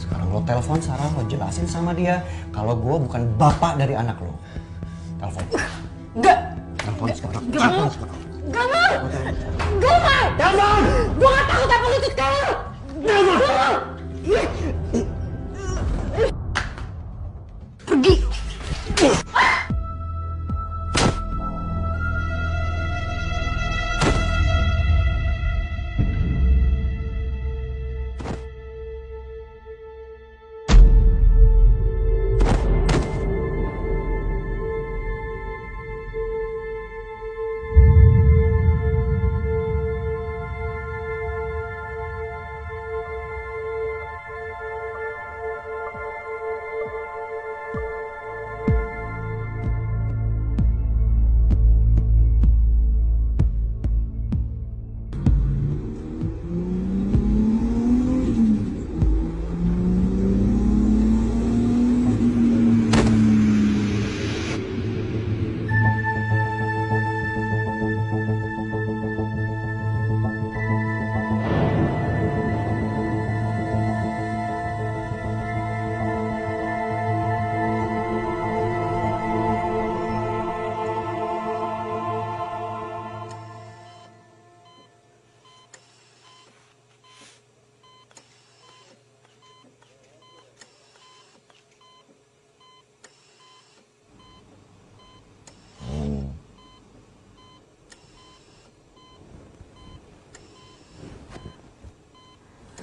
Sekarang lo telepon Sarah, lo jelasin sama dia kalau gue bukan bapak dari anak lo. Telepon. Enggak. Telepon sekarang. Telepon sekarang. Enggak mau. Enggak mau. Telepon. Gue gak takut apa lutut kamu. Telepon. Pergi.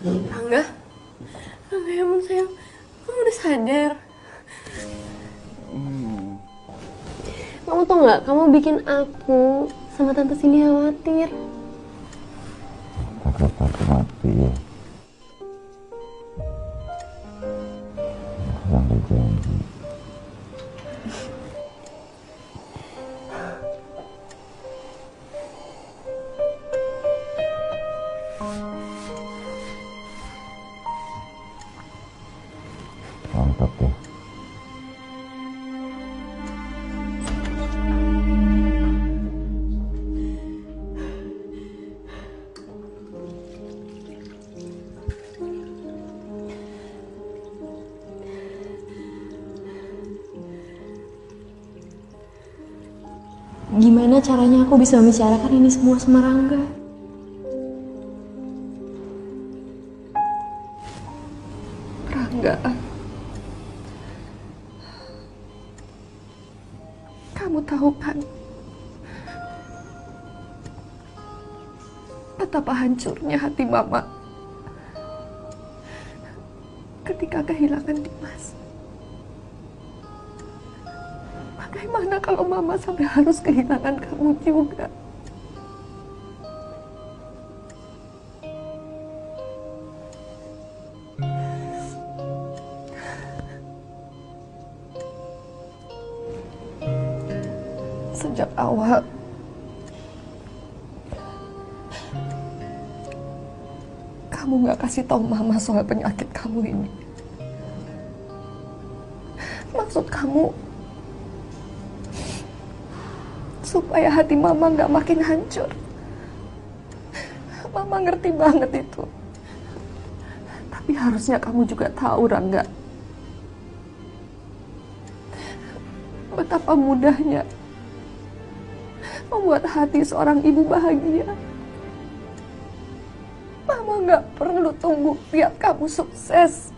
Rangga ya ampun sayang, kamu udah sadar? Kamu tau gak, kamu bikin aku sama Tante Cindy khawatir. Takut aku mati ya. Sampai janji. Mantap ya. Gimana caranya aku bisa membicarakan ini semua sama Rangga? Rangga, kamu tahu kan betapa hancurnya hati Mama ketika kehilangan Dimas. Bagaimana kalau Mama sampai harus kehilangan kamu juga? Sejak awal kamu gak kasih tahu Mama soal penyakit kamu ini. Maksud kamu supaya hati Mama gak makin hancur. Mama ngerti banget itu. Tapi harusnya kamu juga tahu, Rangga, betapa mudahnya membuat hati seorang ibu bahagia. Mama gak perlu tunggu lihat kamu sukses.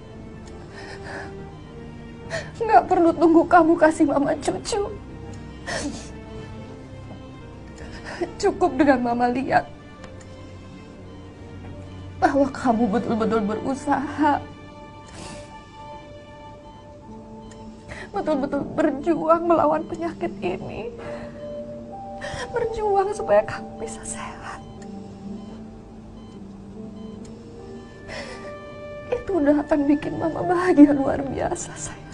Gak perlu tunggu kamu kasih Mama cucu. Cukup dengan Mama lihat bahwa kamu betul-betul berusaha, betul-betul berjuang melawan penyakit ini, berjuang supaya kamu bisa sehat. Itu udah akan bikin Mama bahagia luar biasa, sayang.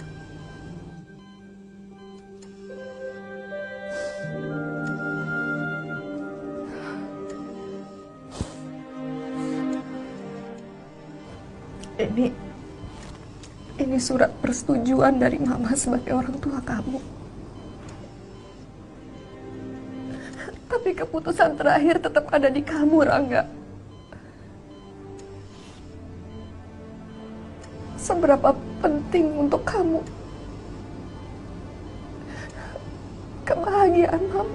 Ini surat persetujuan dari Mama sebagai orang tua kamu. Tapi keputusan terakhir tetap ada di kamu, Rangga. seberapa penting untuk kamu kebahagiaan Mama.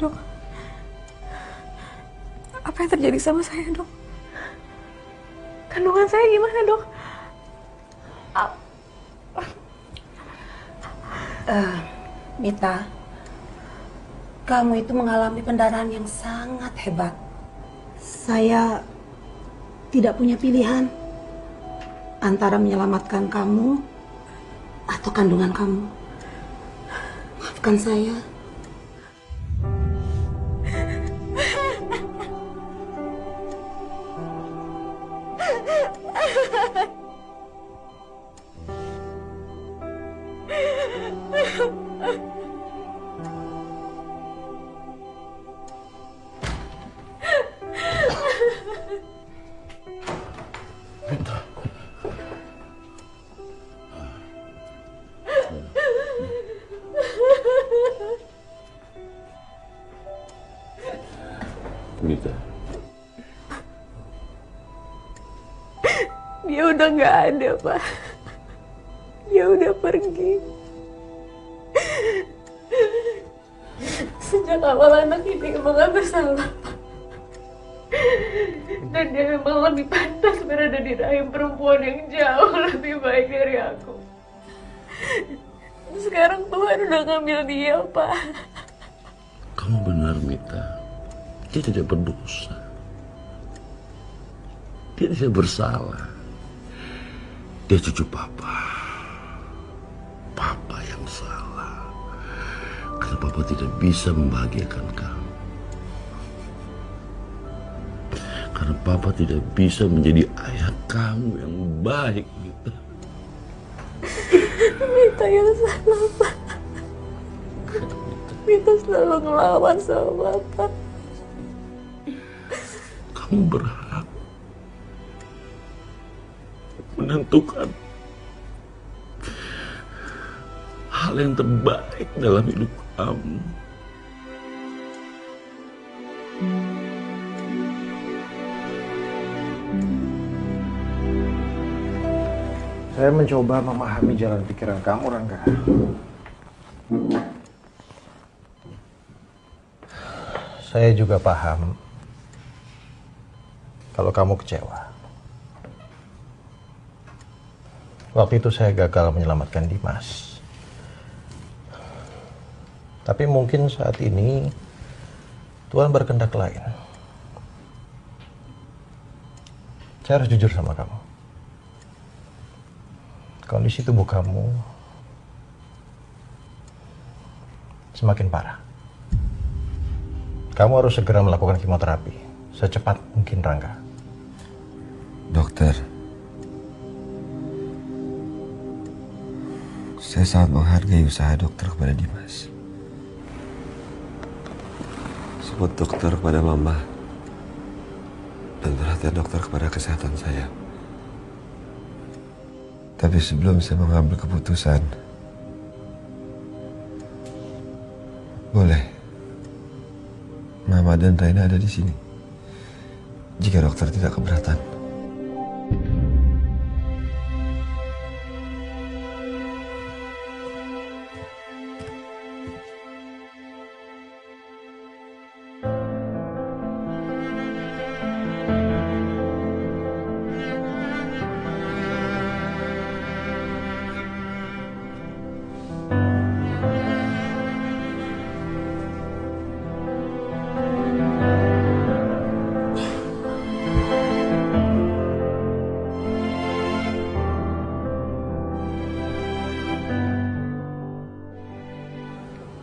Dok, apa yang terjadi sama saya, Dok? Kandungan saya gimana, Dok? Mita, kamu itu mengalami pendarahan yang sangat hebat. Saya tidak punya pilihan antara menyelamatkan kamu atau kandungan kamu. Maafkan saya. Mita. Dia udah nggak ada, Pak. Dia udah pergi. Sejak awal anak ini emang gak bersalah, Pak. Dan dia memang lebih pantas berada di rahim perempuan yang jauh lebih baik dari aku. Sekarang Tuhan udah ngambil dia, Pak. Kamu benar, Mita. Dia tidak berdosa. Dia tidak bersalah. Dia cucu Papa. Papa yang salah. Karena Papa tidak bisa membahagiakan kamu. Karena Papa tidak bisa menjadi ayah kamu yang baik, Mita. Mita yang salah, Pak. Mita selalu ngelawan sama Bapak. Kamu berhak menentukan hal yang terbaik dalam hidup kamu. Saya mencoba memahami jalan pikiran kamu, Rangga. Saya juga paham kalau kamu kecewa. Waktu itu saya gagal menyelamatkan Dimas. Tapi mungkin saat ini Tuhan berkehendak lain. Saya harus jujur sama kamu. Kondisi tubuh kamu semakin parah. Kamu harus segera melakukan kemoterapi secepat mungkin, Rangga. Dokter, saya sangat menghargai usaha dokter kepada Dimas. Support dokter kepada Mama dan perhatian dokter kepada kesehatan saya Tapi sebelum saya mengambil keputusan, boleh Mama dan Raina ada di sini, jika dokter tidak keberatan.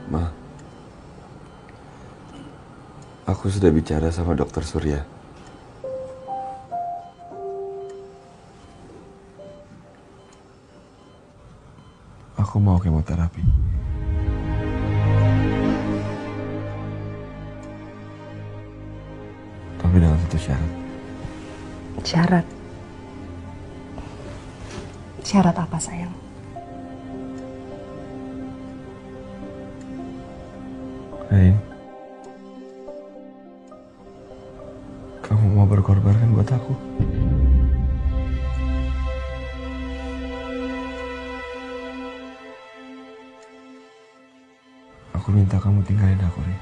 Ma, aku sudah bicara sama Dokter Surya. Aku mau kemoterapi. Tapi dengan satu syarat. Syarat? Syarat apa, sayang? Rain, kamu mau berkorban kan buat aku? Aku minta kamu tinggalin aku, Rain.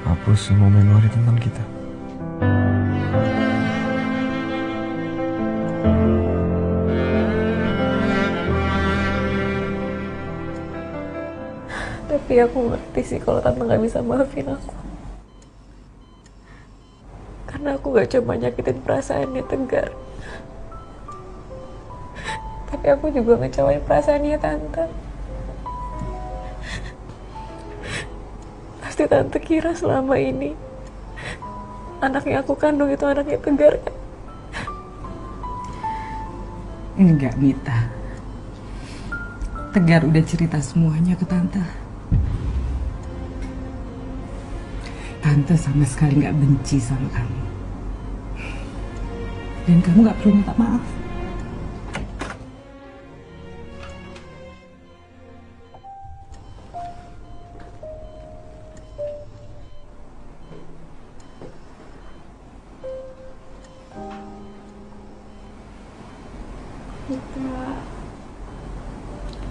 Hapus semua memori tentang kita. Tapi aku ngerti sih kalau tante gak bisa maafin aku. Karena aku gak coba nyakitin perasaannya Tegar. Tapi aku juga ngecewain perasaannya tante. Pasti tante kira selama ini anaknya aku kandung itu anaknya Tegar kan? Enggak, Mita. Tegar udah cerita semuanya ke tante. Tante sama sekali nggak benci sama kamu. Dan kamu nggak perlu minta maaf.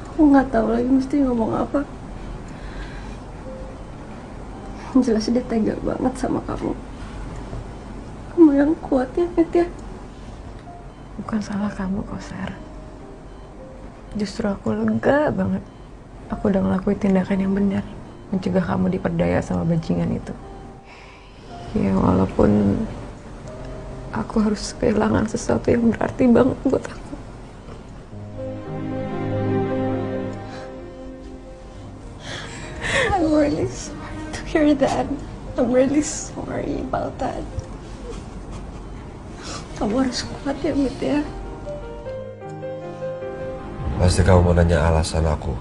Aku nggak tahu lagi mesti ngomong apa. Jelas dia tega banget sama kamu. Kamu yang kuat ya, Fit ya. Bukan salah kamu kok, Ser. Justru aku lega banget. Aku udah ngelakuin tindakan yang benar, mencegah kamu diperdaya sama bajingan itu. Ya walaupun aku harus kehilangan sesuatu yang berarti banget buat aku. I'm really sorry to hear that. I'm really sorry about that. Kamu harus kuat ya, Mit ya. Pasti kamu mau nanya alasan aku.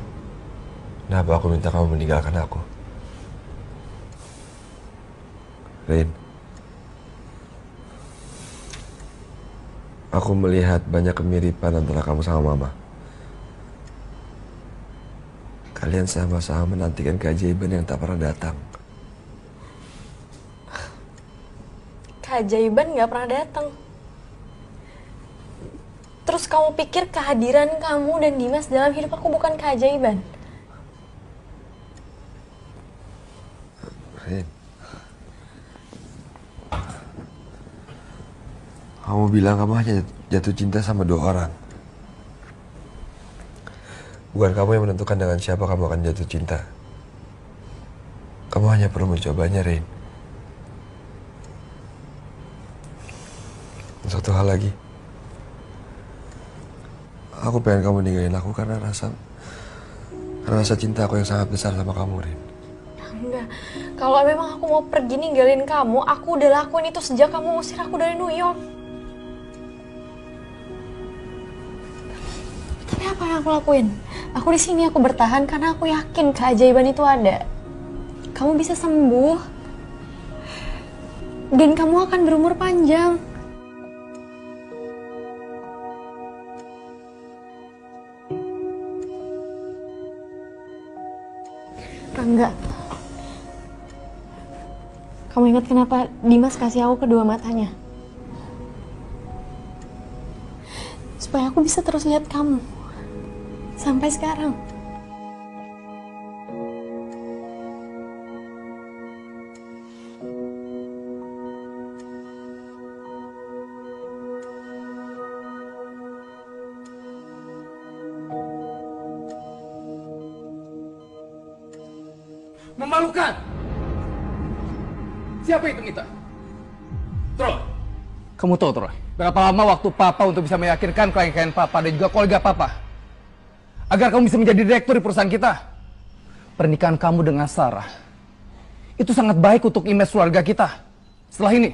Kenapa aku minta kamu meninggalkan aku? Rin, aku melihat banyak kemiripan antara kamu sama Mama. Kalian sama-sama menantikan keajaiban yang tak pernah datang. Keajaiban gak pernah datang. Terus kamu pikir kehadiran kamu dan Dimas dalam hidup aku bukan keajaiban? Rin, kamu bilang kamu hanya jatuh cinta sama 2 orang. Bukan kamu yang menentukan dengan siapa kamu akan jatuh cinta. Kamu hanya perlu mencobanya, Rin. Satu hal lagi. Aku pengen kamu ninggalin aku karena rasa cinta aku yang sangat besar sama kamu, Rin. Enggak. Kalau memang aku mau pergi ninggalin kamu, aku udah lakuin itu sejak kamu usir aku dari New York. Tapi apa yang aku lakuin? Aku di sini aku bertahan karena aku yakin keajaiban itu ada. Kamu bisa sembuh. Dan kamu akan berumur panjang. Rangga, kamu ingat kenapa Dimas kasih aku kedua matanya? Supaya aku bisa terus lihat kamu sampai sekarang. Memalukan. Siapa itu Mita? Troy. Kamu tahu Troy, berapa lama waktu Papa untuk bisa meyakinkan klien-klien Papa dan juga kolega Papa agar kamu bisa menjadi direktur di perusahaan kita? Pernikahan kamu dengan Sarah itu sangat baik untuk image keluarga kita. Setelah ini,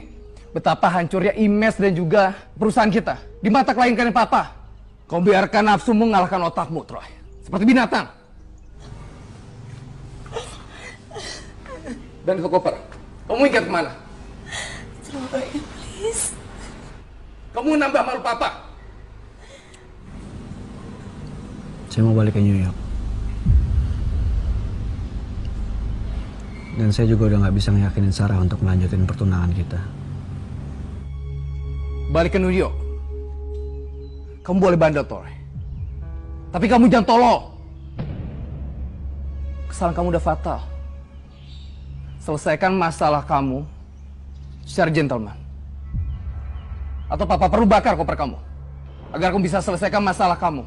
betapa hancurnya image dan juga perusahaan kita di mata klien-klien Papa. Kau biarkan nafsumu mengalahkan otakmu, Troy. Seperti binatang. Dan ke koper. Kamu ingat kemana? Troy, please. Kamu nambah malu Papa. Saya mau balik ke New York. Dan saya juga udah nggak bisa ngeyakinin Sarah untuk melanjutin pertunangan kita. Balik ke New York. Kamu boleh bandel, Troy. Tapi kamu jangan tolol. Kesalahan kamu udah fatal. Selesaikan masalah kamu secara gentleman. Atau Papa perlu bakar koper kamu agar kamu bisa selesaikan masalah kamu.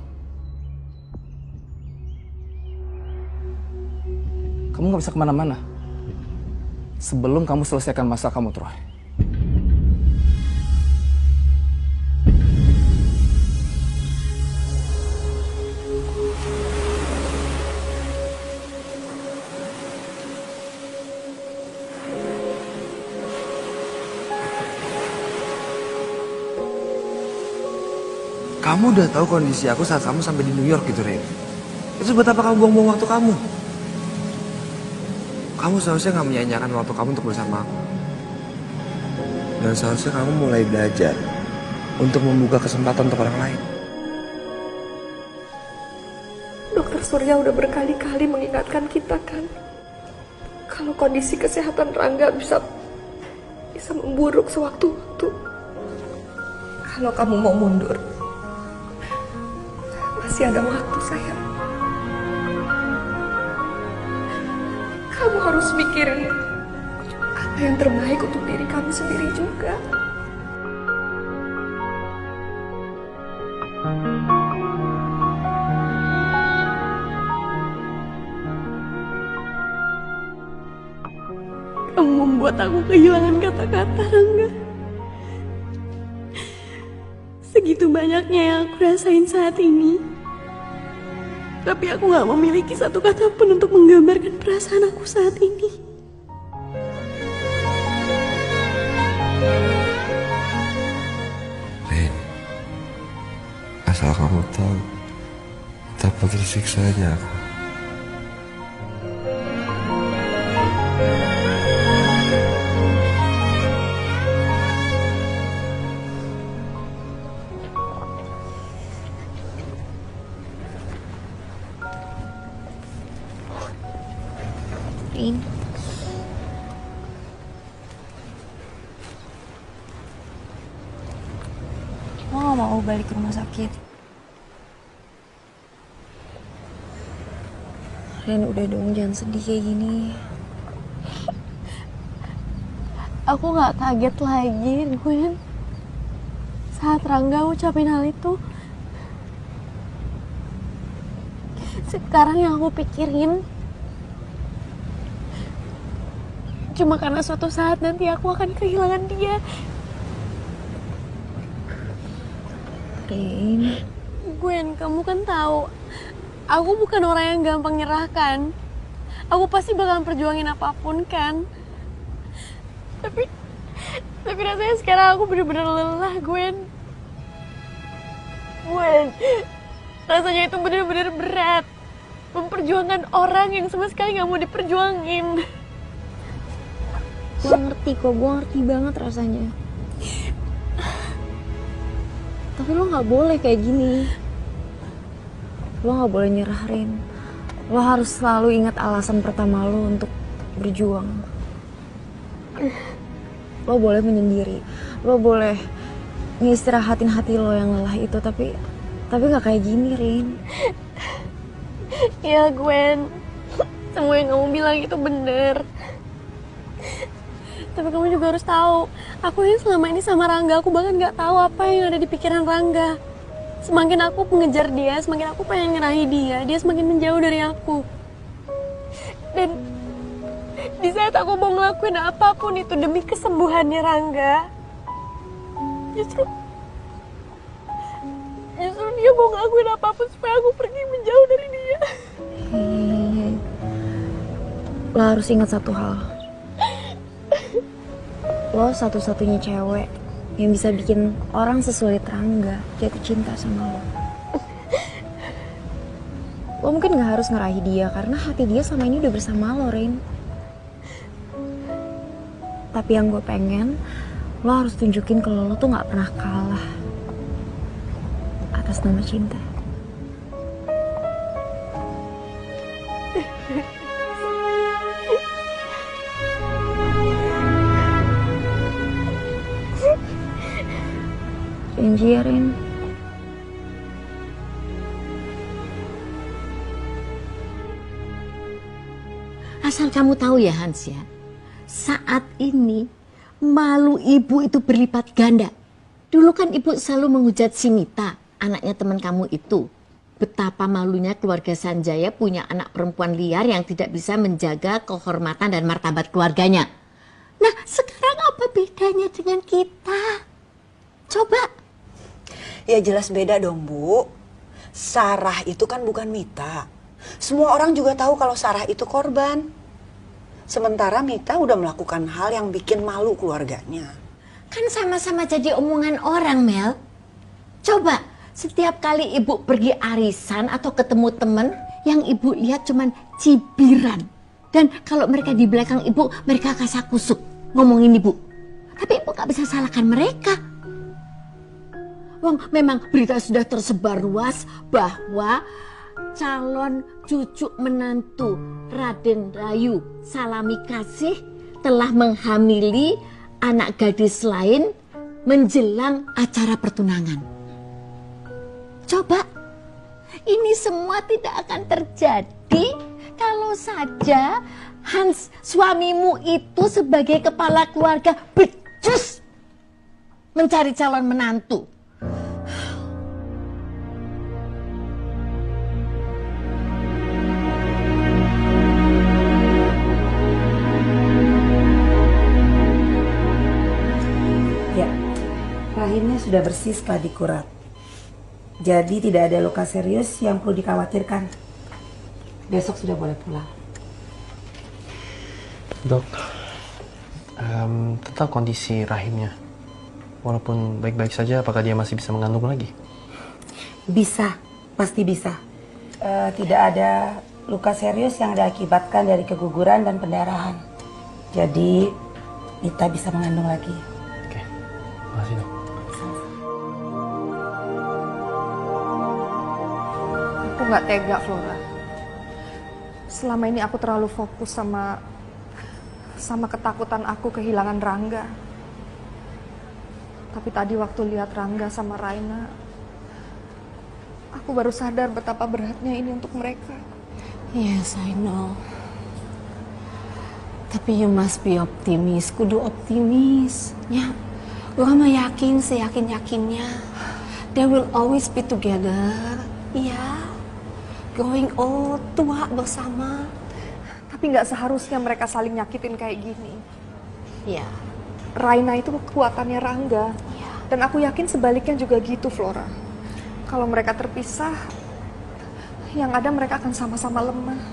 Kamu gak bisa kemana-mana sebelum kamu selesaikan masalah kamu, Troy. Kamu udah tahu kondisi aku saat kamu sampai di New York gitu, Ren. Itu buat apa kamu buang-buang waktu kamu? Kamu seharusnya nggak menyia-nyiakan waktu kamu untuk bersama aku. Dan seharusnya kamu mulai belajar untuk membuka kesempatan untuk orang lain. Dokter Surya udah berkali-kali mengingatkan kita kan, kalau kondisi kesehatan Rangga bisa memburuk sewaktu-waktu. Kalau kamu mau mundur, masih ada waktu, sayang. Kamu harus mikirin apa yang terbaik untuk diri kamu sendiri juga. Kamu membuat aku kehilangan kata-kata, Rangga. Segitu banyaknya yang aku rasain saat ini, tapi aku gak memiliki satu kata pun untuk menggambarkan perasaan aku saat ini. Ren, asal kamu tahu betapa tersiksanya aku. Mau gak mau balik ke rumah sakit? Ren, udah dong, jangan sedih kayak gini. Aku gak kaget lagi, Gwen, saat Rangga ucapin hal itu. Sekarang yang aku pikirin cuma karena suatu saat nanti aku akan kehilangan dia. Ren, Gwen, kamu kan tahu, aku bukan orang yang gampang nyerahkan. Aku pasti bakalan perjuangin apapun kan. Tapi rasanya sekarang aku bener-bener lelah, Gwen. Gwen, rasanya itu bener-bener berat. Memperjuangkan orang yang sama sekali gak mau diperjuangin. Gue ngerti kok, gue ngerti banget rasanya. Tapi lo gak boleh kayak gini. Lo gak boleh nyerah, Rin. Lo harus selalu ingat alasan pertama lo untuk berjuang. Lo boleh menyendiri. Lo boleh ngistirahatin hati lo yang lelah itu, tapi gak kayak gini, Rin. Ya Gwen, semua yang kamu bilang itu bener. Tapi kamu juga harus tahu, aku ini selama ini sama Rangga, aku bahkan gak tahu apa yang ada di pikiran Rangga. Semakin aku mengejar dia, semakin aku pengen ngerahi dia semakin menjauh dari aku. Dan di saat aku mau ngelakuin apapun itu demi kesembuhannya Rangga, justru dia mau ngelakuin apapun supaya aku pergi menjauh dari dia. Lo harus ingat satu hal. Lo satu-satunya cewek yang bisa bikin orang sesulit Rangga jatuh cinta sama lo. Lo mungkin gak harus ngerahi dia karena hati dia sama ini udah bersama lo, Rin. Tapi yang gue pengen, lo harus tunjukin kalau lo tuh gak pernah kalah atas nama cinta. Janji ya, Rin. Asal kamu tahu ya, Hans ya, saat ini malu ibu itu berlipat ganda. Dulu kan ibu selalu menghujat si Mita, anaknya teman kamu itu. Betapa malunya keluarga Sanjaya punya anak perempuan liar yang tidak bisa menjaga kehormatan dan martabat keluarganya. Nah, sekarang apa bedanya dengan kita? Coba. Ya jelas beda dong, Bu. Sarah itu kan bukan Mita. Semua orang juga tahu kalau Sarah itu korban. Sementara Mita udah melakukan hal yang bikin malu keluarganya. Kan sama-sama jadi omongan orang, Mel. Coba, setiap kali ibu pergi arisan atau ketemu temen, yang ibu lihat cuman cibiran. Dan kalau mereka di belakang ibu, mereka kasak-kusuk ngomongin ibu. Tapi ibu gak bisa salahkan mereka. Wong, memang berita sudah tersebar luas bahwa calon cucu menantu Raden Rayu Salami Kasih telah menghamili anak gadis lain menjelang acara pertunangan. Coba, ini semua tidak akan terjadi kalau saja Hans, suamimu itu sebagai kepala keluarga becus mencari calon menantu. Rahimnya sudah bersih setelah dikurat. Jadi tidak ada luka serius yang perlu dikhawatirkan. Besok sudah boleh pulang. Dok, tentang kondisi rahimnya, walaupun baik-baik saja, apakah dia masih bisa mengandung lagi? Bisa, pasti bisa. Tidak ada luka serius yang diakibatkan dari keguguran dan pendarahan. Jadi, Mita bisa mengandung lagi. Oke, makasih dok. Aku gak tega, Flora. Selama ini aku terlalu fokus sama ketakutan aku kehilangan Rangga. Tapi tadi waktu lihat Rangga sama Raina, aku baru sadar betapa beratnya ini untuk mereka. Yes, I know. Tapi you must be optimis, kudu optimis. Ya, gue mah yakin, seyakin-yakinnya. They will always be together. Iya. Going old, tua bersama. Tapi nggak seharusnya mereka saling nyakitin kayak gini. Iya. Raina itu kekuatannya Rangga. Iya. Dan aku yakin sebaliknya juga gitu, Flora. Kalau mereka terpisah, yang ada mereka akan sama-sama lemah.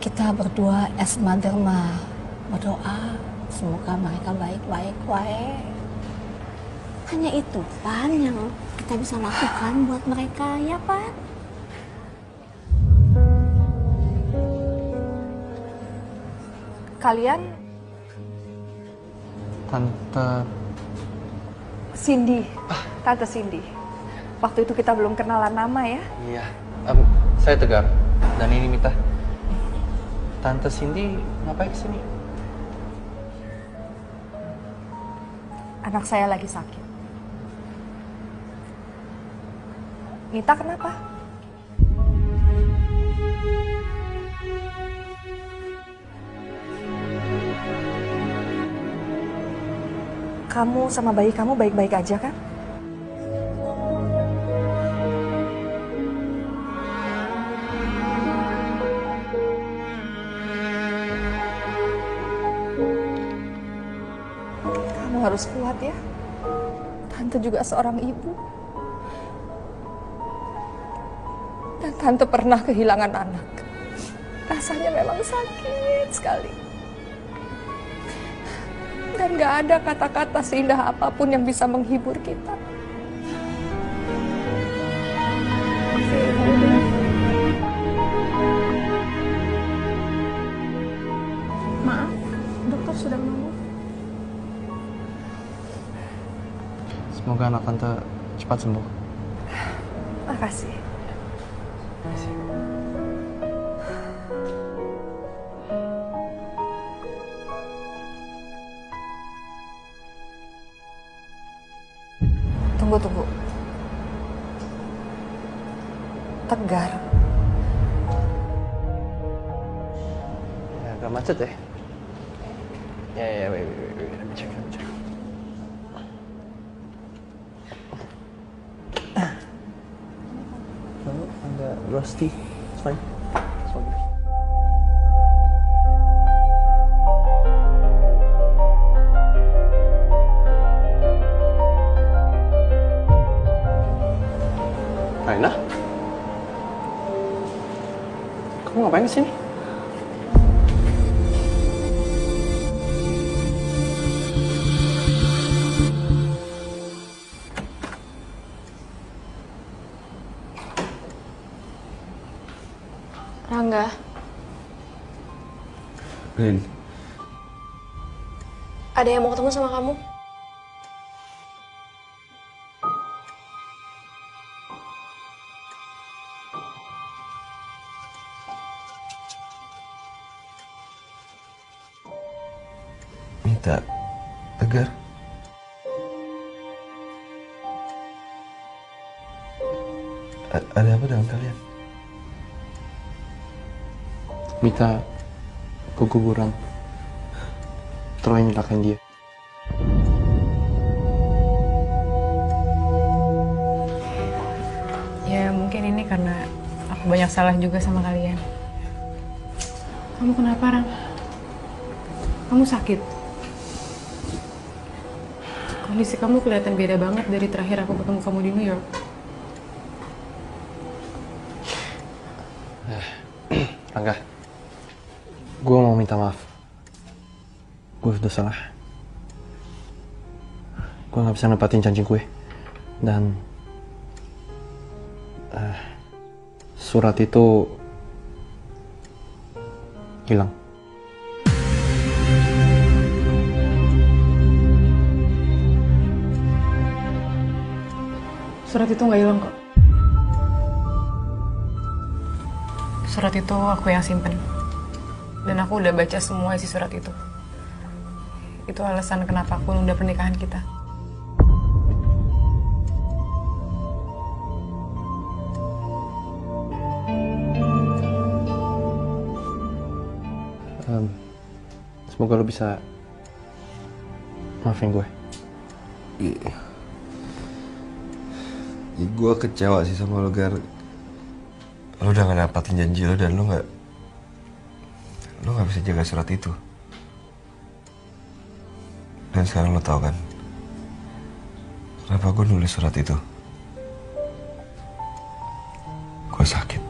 Kita berdua as mother mah berdoa semoga mereka baik-baik wae. Hanya itu Pan yang kita bisa lakukan buat mereka, ya Pan. Tante... Cindy, Tante Cindy. Waktu itu kita belum kenalan nama ya? Iya, saya Tegar. Dan ini Mita. Tante Cindy ngapain kesini? Anak saya lagi sakit. Mita kenapa? Kamu sama bayi kamu baik-baik aja kan? Kamu harus kuat ya. Tante juga seorang ibu. Dan Tante pernah kehilangan anak. Rasanya memang sakit sekali. Dan gak ada kata-kata seindah apapun yang bisa menghibur kita. Maaf, dokter sudah menunggu. Semoga anak Tante cepat sembuh. Makasih. Tunggu. Tegar. Ya, agak macet ya? Ya, wait. Let me check. Agak rusty. It's fine. It's all good. Raina? Kamu ngapain kesini? Rangga. Rin. Ada yang mau ketemu sama kamu? Mita, Tegar. Ada apa dengan kalian? Mita keguguran. Troy nyelakain dia. Ya mungkin ini karena aku banyak salah juga sama kalian. Kamu kenapa, Rang? Kamu sakit? Kondisi kamu kelihatan beda banget dari terakhir aku ketemu kamu di New York. Rangga, gue mau minta maaf. Gue udah salah. Gue gak bisa nepatin janji gue. Dan surat itu hilang. Surat itu nggak hilang kok. Surat itu aku yang simpen. Dan aku udah baca semua isi surat itu. Itu alasan kenapa aku nunda pernikahan kita. Semoga lo bisa maafin gue. Gue kecewa sih sama lo, Gar. Lo udah gak dapatin janji lo dan lo gak bisa jaga surat itu. Dan sekarang lo tau kan kenapa gue nulis surat itu? Gue sakit.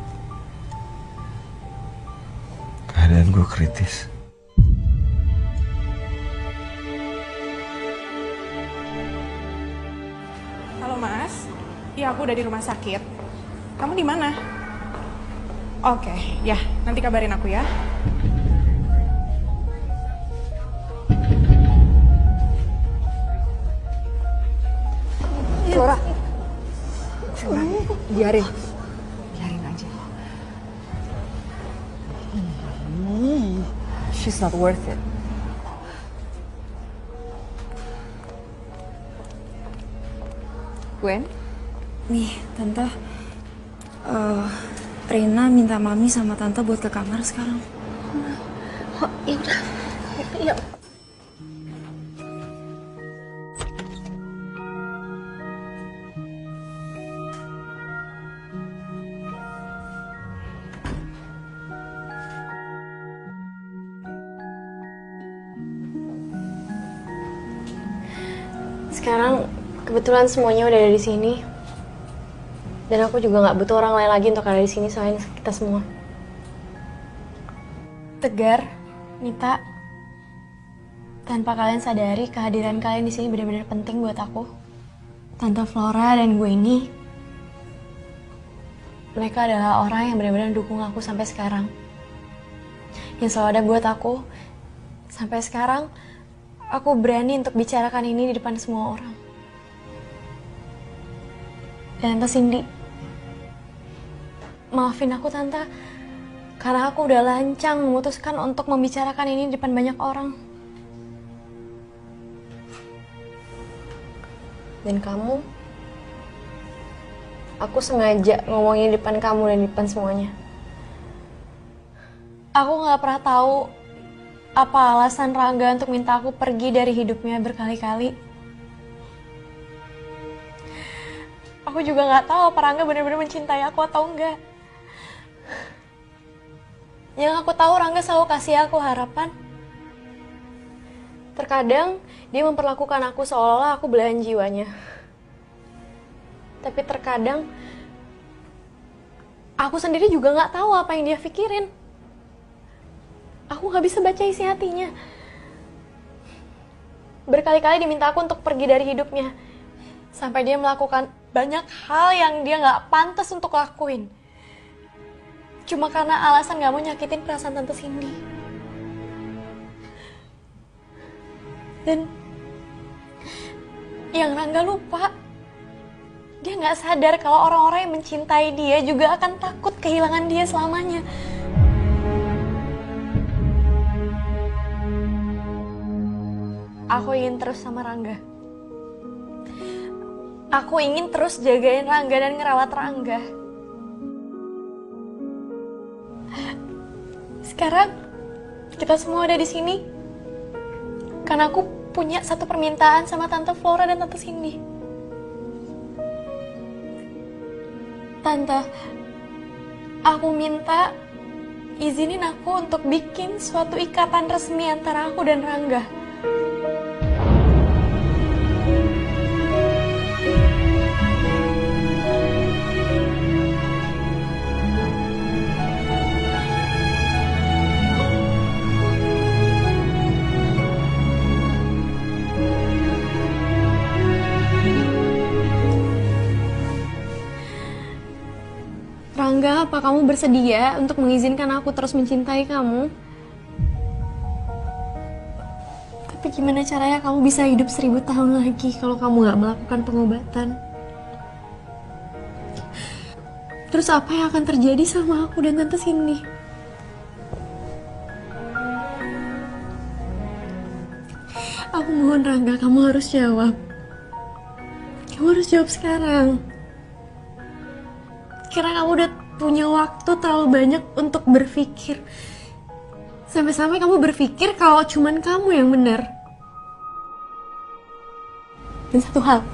Keadaan gue kritis. Halo Mas, iya aku udah di rumah sakit. Kamu di mana? Oke, ya nanti kabarin aku ya. Flora. Flora, biarin aja. She's not worth it. Gwen? Nih, Tante. Rena minta Mami sama Tante buat ke kamar sekarang. Oh, ya udah. Ya. Sekarang kebetulan semuanya udah ada di sini. Dan aku juga nggak butuh orang lain lagi untuk ada di sini selain kita semua. Tegar, Mita, tanpa kalian sadari kehadiran kalian di sini benar-benar penting buat aku. Tante Flora dan gue ini, mereka adalah orang yang benar-benar dukung aku sampai sekarang. Yang selalu ada buat aku. Sampai sekarang, aku berani untuk bicarakan ini di depan semua orang. Dan Tante Cindy, maafin aku Tante, karena aku udah lancang memutuskan untuk membicarakan ini di depan banyak orang. Dan kamu, aku sengaja ngomongin di depan kamu dan di depan semuanya. Aku gak pernah tahu apa alasan Rangga untuk minta aku pergi dari hidupnya berkali-kali. Aku juga gak tahu apa Rangga benar-benar mencintai aku atau enggak. Yang aku tahu Rangga selalu kasih aku harapan. Terkadang dia memperlakukan aku seolah-olah aku belahan jiwanya. Tapi terkadang aku sendiri juga gak tahu apa yang dia pikirin. Aku gak bisa baca isi hatinya. Berkali-kali diminta aku untuk pergi dari hidupnya. Sampai dia melakukan banyak hal yang dia gak pantas untuk lakuin. Cuma karena alasan gak mau nyakitin perasaan Tante Cindy. Dan yang Rangga lupa, dia gak sadar kalau orang-orang yang mencintai dia juga akan takut kehilangan dia selamanya. Aku ingin terus sama Rangga. Aku ingin terus jagain Rangga dan ngerawat Rangga. Sekarang kita semua ada di sini karena aku punya satu permintaan sama Tante Flora dan Tante Cindy. Tante, aku minta izinin aku untuk bikin suatu ikatan resmi antara aku dan Rangga. Rangga, apa kamu bersedia untuk mengizinkan aku terus mencintai kamu? Tapi gimana caranya kamu bisa hidup 1000 tahun lagi kalau kamu gak melakukan pengobatan? Terus apa yang akan terjadi sama aku dan Tante Cindy? Aku mohon Rangga, kamu harus jawab. Kamu harus jawab sekarang. Karena kamu udah punya waktu terlalu banyak untuk berpikir. Sampai-sampai kamu berpikir kalau cuman kamu yang benar. Dan satu hal,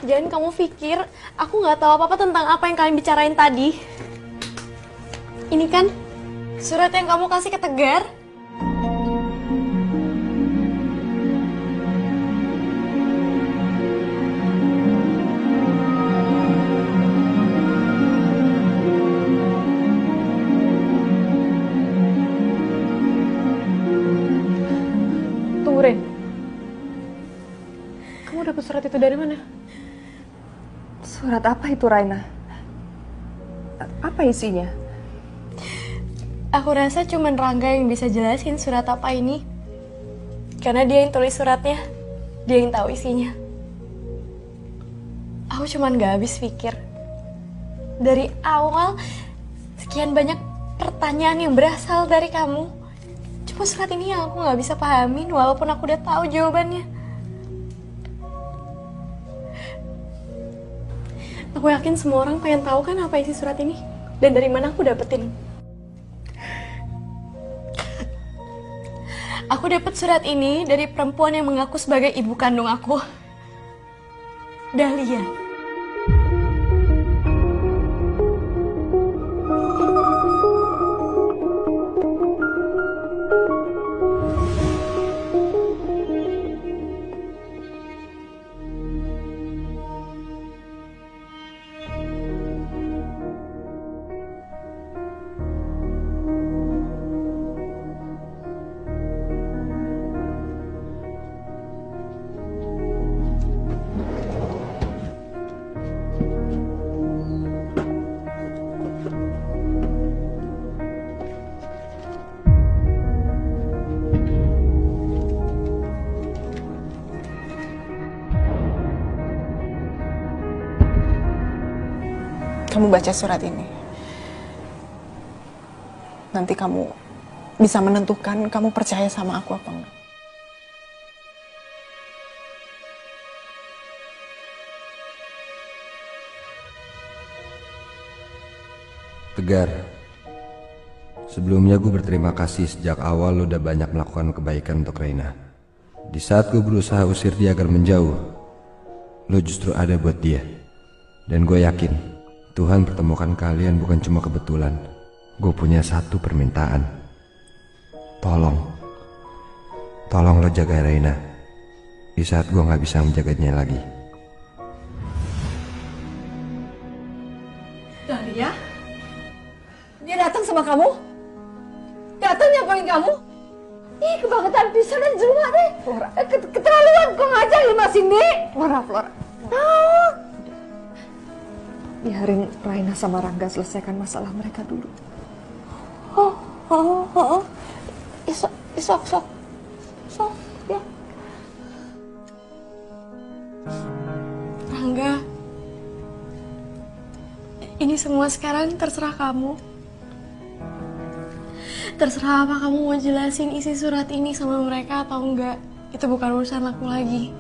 jangan kamu pikir aku gak tahu apa-apa tentang apa yang kalian bicarain tadi. Ini kan surat yang kamu kasih ke Tegar. Kamu dapat surat itu dari mana? Surat apa itu, Raina? Apa isinya? Aku rasa cuman Rangga yang bisa jelasin surat apa ini. Karena dia yang tulis suratnya, dia yang tahu isinya. Aku cuman gak habis pikir. Dari awal, sekian banyak pertanyaan yang berasal dari kamu. Cuma surat ini yang aku gak bisa pahamin walaupun aku udah tahu jawabannya. Aku yakin semua orang pengen tahu kan apa isi surat ini dan dari mana aku dapetin. Aku dapat surat ini dari perempuan yang mengaku sebagai ibu kandung aku, Dahlia. Kamu baca surat ini. Nanti kamu bisa menentukan kamu percaya sama aku apa enggak. Tegar, sebelumnya gue berterima kasih sejak awal lo udah banyak melakukan kebaikan untuk Reina. Di saat gue berusaha usir dia agar menjauh, lo justru ada buat dia. Dan gue yakin Tuhan pertemukan kalian bukan cuma kebetulan. Gue punya satu permintaan. Tolong lo jaga Reina di saat gue gak bisa menjaganya lagi. Dahlia? Dia datang sama kamu? Datang nyamperin kamu? Ih, kebangetan pisan dan jelma deh. Flora, keterlaluan kok ngajak lima sini. Flora. Biarin Raina sama Rangga selesaikan masalah mereka dulu. Sok, ya. Rangga, ini semua sekarang terserah kamu. Terserah apa kamu mau jelasin isi surat ini sama mereka atau enggak. Itu bukan urusan aku lagi.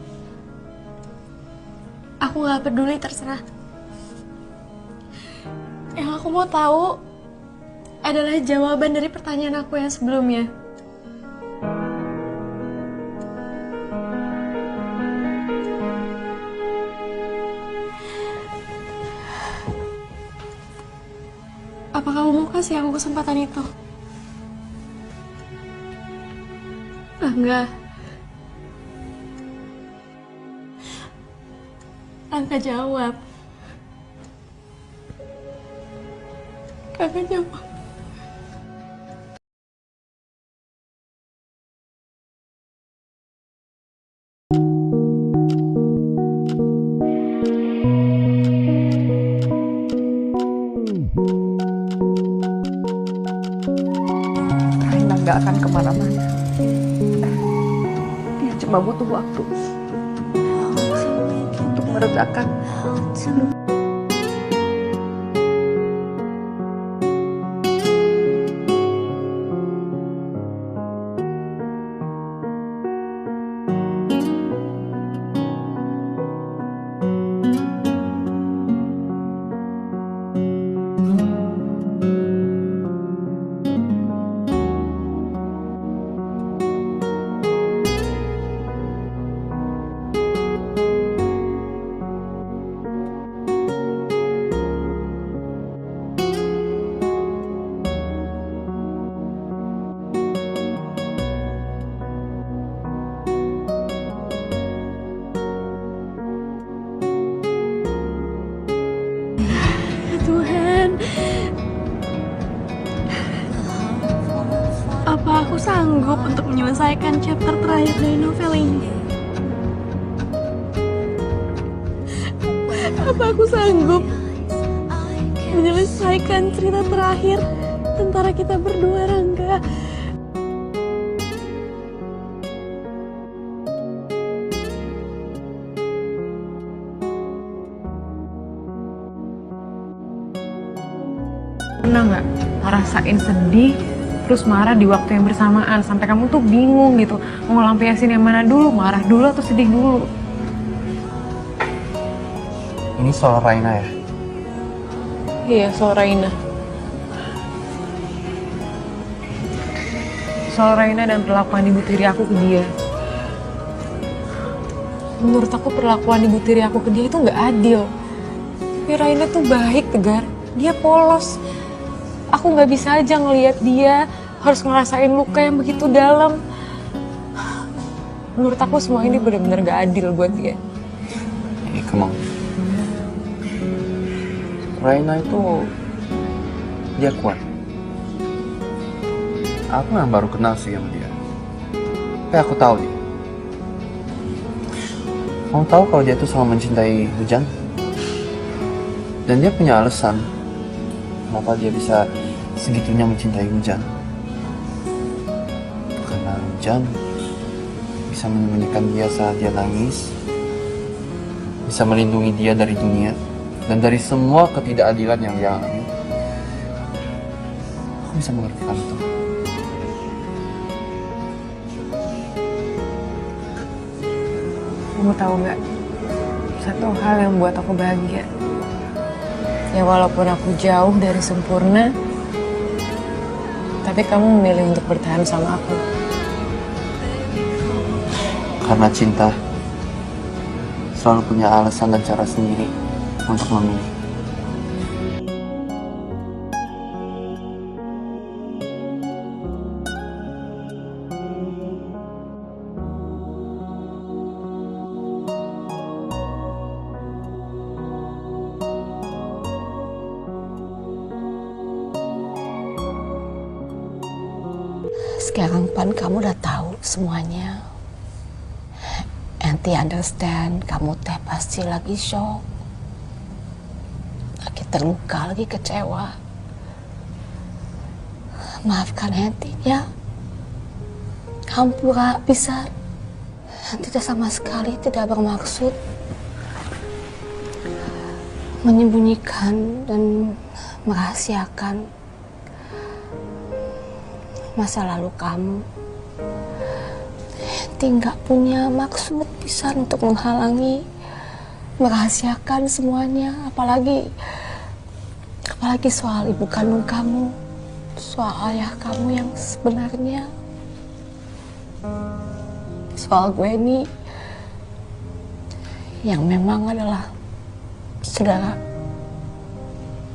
Aku gak peduli, terserah. Yang aku mau tahu adalah jawaban dari pertanyaan aku yang sebelumnya. Apa kamu mau kasih aku kesempatan itu? Enggak. Rangga jawab. Kakak jawab. Raina nggak akan kemana-mana. Dia cuma butuh waktu untuk meredakan. Apa aku sanggup untuk menyelesaikan chapter terakhir dari novel ini? Apa aku sanggup menyelesaikan cerita terakhir antara kita berdua, Rangga? pernah nggak ngerasain sedih terus marah di waktu yang bersamaan sampai kamu tuh bingung gitu mau ngelampiasin yang mana dulu, marah dulu atau sedih dulu? Ini soal Raina ya? Iya, soal Raina. Soal Raina dan perlakuan ibu tiri aku ke dia. Menurut aku perlakuan ibu tiri aku ke dia itu nggak adil. Tapi Raina tuh baik, Tegar. Dia polos. Aku nggak bisa aja ngelihat dia harus ngerasain luka yang begitu dalam. Menurut aku semua ini benar-benar nggak adil buat dia. Come on. Raina itu dia kuat. Aku yang baru kenal sih sama dia. Tapi aku tahu dia. Kamu tahu kalau dia tuh selalu mencintai Hujan? Dan dia punya alasan kenapa dia bisa segitunya mencintai Hujan. Karena Hujan bisa menyembunyikan dia saat dia nangis, bisa melindungi dia dari dunia dan dari semua ketidakadilan yang dia alami. Aku bisa mengertikan itu. Kamu tahu nggak? Satu hal yang buat aku bahagia. Ya walaupun aku jauh dari sempurna, tapi kamu memilih untuk bertahan sama aku. Karena cinta selalu punya alasan dan cara sendiri untuk memilih. Sekarang Pan kamu udah tahu semuanya. Enti understand kamu teh pasti lagi shock, lagi terluka, lagi kecewa. Maafkan Enti ya. Hampura bisa. Tidak sama sekali tidak bermaksud menyembunyikan dan merahasiakan masa lalu kamu. Nggak punya maksud bisa untuk menghalangi, merahasiakan semuanya, apalagi soal ibu kandung kamu, soal ayah kamu yang sebenarnya, soal Gwenny yang memang adalah saudara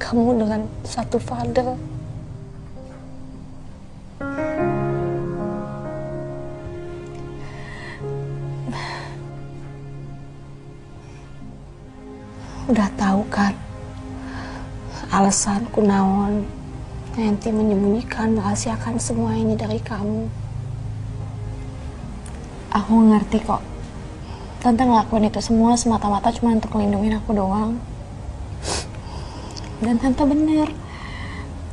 kamu dengan satu father. Udah tahu kan alasan kunaon Enti menyembunyikan, merahasiakan semua ini dari kamu. Aku ngerti kok. Tante ngelakuin itu semua semata-mata cuma untuk ngelindungin aku doang. Dan Tante bener.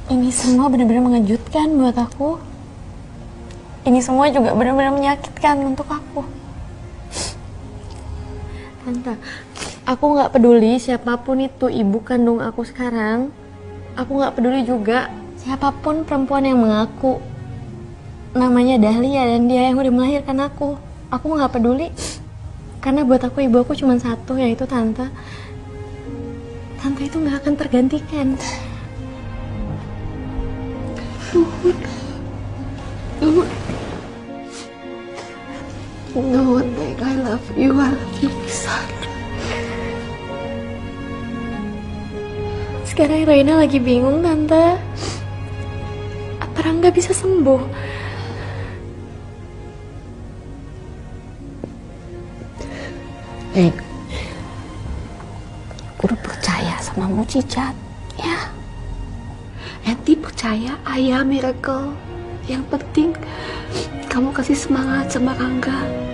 Ini semua benar-benar mengejutkan buat aku. Ini semua juga benar-benar menyakitkan untuk aku. Tante, aku nggak peduli siapapun itu ibu kandung aku sekarang. Aku nggak peduli juga siapapun perempuan yang mengaku namanya Dahlia dan dia yang udah melahirkan aku. Aku nggak peduli. Karena buat aku ibu aku cuma satu, yaitu Tante. Tante itu nggak akan tergantikan. No one like I love you son. Sekarang Raina lagi bingung, Tante. Apa Rangga bisa sembuh? Kudu percaya sama mujizat, ya. Enti percaya ayah miracle. Yang penting kamu kasih semangat sama Rangga.